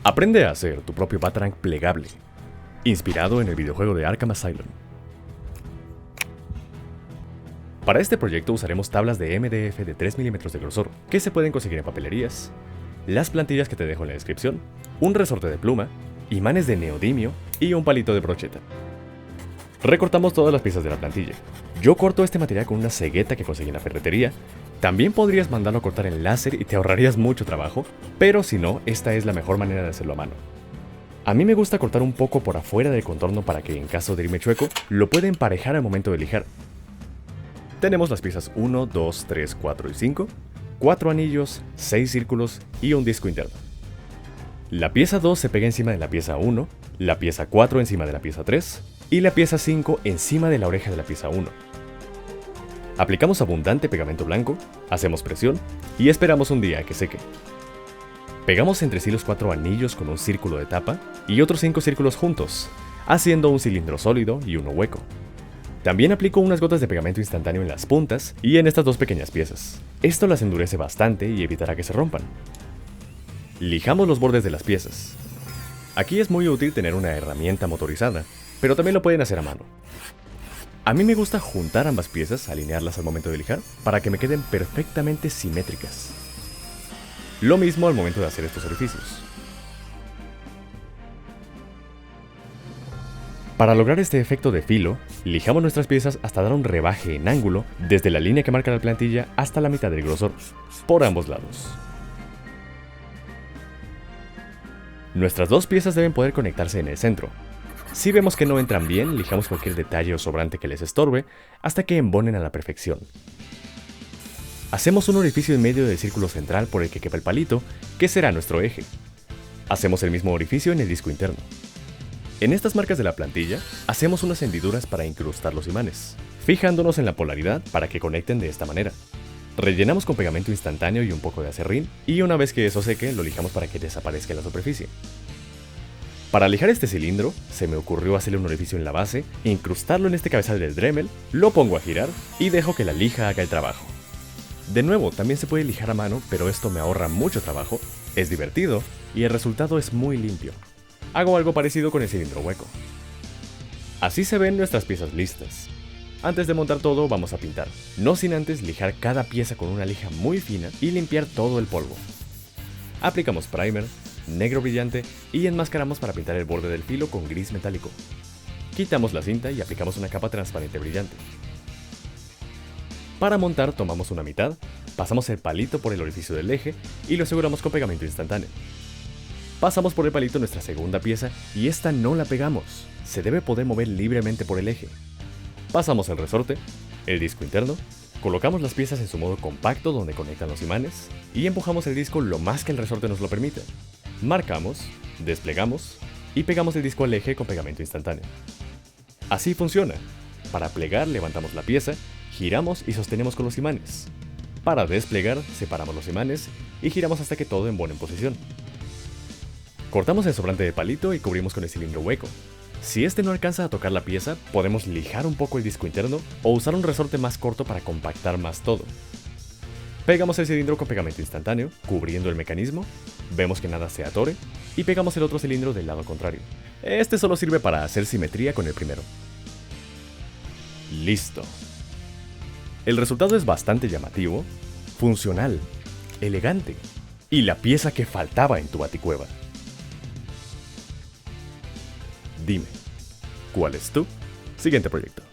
Aprende a hacer tu propio Batarang plegable, inspirado en el videojuego de Arkham Asylum. Para este proyecto usaremos tablas de MDF de 3 milímetros de grosor, que se pueden conseguir en papelerías, las plantillas que te dejo en la descripción, un resorte de pluma, imanes de neodimio y un palito de brocheta. Recortamos todas las piezas de la plantilla. Yo corto este material con una cegueta que conseguí en la ferretería. También podrías mandarlo a cortar en láser y te ahorrarías mucho trabajo, pero si no, esta es la mejor manera de hacerlo a mano. A mí me gusta cortar un poco por afuera del contorno para que, en caso de irme chueco, lo pueda emparejar al momento de lijar. Tenemos las piezas 1, 2, 3, 4 y 5, 4 anillos, 6 círculos y un disco interno. La pieza 2 se pega encima de la pieza 1, la pieza 4 encima de la pieza 3 y la pieza 5 encima de la oreja de la pieza 1. Aplicamos abundante pegamento blanco, hacemos presión y esperamos un día a que seque. Pegamos entre sí los 4 anillos con un círculo de tapa y otros 5 círculos juntos, haciendo un cilindro sólido y uno hueco. También aplico unas gotas de pegamento instantáneo en las puntas y en estas dos pequeñas piezas. Esto las endurece bastante y evitará que se rompan. Lijamos los bordes de las piezas. Aquí es muy útil tener una herramienta motorizada, pero también lo pueden hacer a mano. A mí me gusta juntar ambas piezas, alinearlas al momento de lijar, para que me queden perfectamente simétricas. Lo mismo al momento de hacer estos orificios. Para lograr este efecto de filo, lijamos nuestras piezas hasta dar un rebaje en ángulo desde la línea que marca la plantilla hasta la mitad del grosor, por ambos lados. Nuestras dos piezas deben poder conectarse en el centro. Si vemos que no entran bien, lijamos cualquier detalle o sobrante que les estorbe hasta que embonen a la perfección. Hacemos un orificio en medio del círculo central por el que quepa el palito, que será nuestro eje. Hacemos el mismo orificio en el disco interno. En estas marcas de la plantilla, hacemos unas hendiduras para incrustar los imanes, fijándonos en la polaridad para que conecten de esta manera. Rellenamos con pegamento instantáneo y un poco de acerrín, y una vez que eso seque, lo lijamos para que desaparezca en la superficie. Para lijar este cilindro, se me ocurrió hacerle un orificio en la base, incrustarlo en este cabezal del Dremel, lo pongo a girar y dejo que la lija haga el trabajo. De nuevo, también se puede lijar a mano, pero esto me ahorra mucho trabajo, es divertido y el resultado es muy limpio. Hago algo parecido con el cilindro hueco. Así se ven nuestras piezas listas. Antes de montar todo, vamos a pintar, no sin antes lijar cada pieza con una lija muy fina y limpiar todo el polvo. Aplicamos primer, negro brillante y enmascaramos para pintar el borde del filo con gris metálico. Quitamos la cinta y aplicamos una capa transparente brillante. Para montar tomamos una mitad, pasamos el palito por el orificio del eje y lo aseguramos con pegamento instantáneo. Pasamos por el palito nuestra segunda pieza y esta no la pegamos, se debe poder mover libremente por el eje. Pasamos el resorte, el disco interno, colocamos las piezas en su modo compacto donde conectan los imanes y empujamos el disco lo más que el resorte nos lo permita. Marcamos, desplegamos y pegamos el disco al eje con pegamento instantáneo. Así funciona. Para plegar levantamos la pieza, giramos y sostenemos con los imanes. Para desplegar separamos los imanes y giramos hasta que todo embone en posición. Cortamos el sobrante de palito y cubrimos con el cilindro hueco. Si este no alcanza a tocar la pieza, podemos lijar un poco el disco interno o usar un resorte más corto para compactar más todo. Pegamos el cilindro con pegamento instantáneo, cubriendo el mecanismo, vemos que nada se atore y pegamos el otro cilindro del lado contrario. Este solo sirve para hacer simetría con el primero. Listo. El resultado es bastante llamativo, funcional, elegante y la pieza que faltaba en tu baticueva. Dime, ¿cuál es tu siguiente proyecto?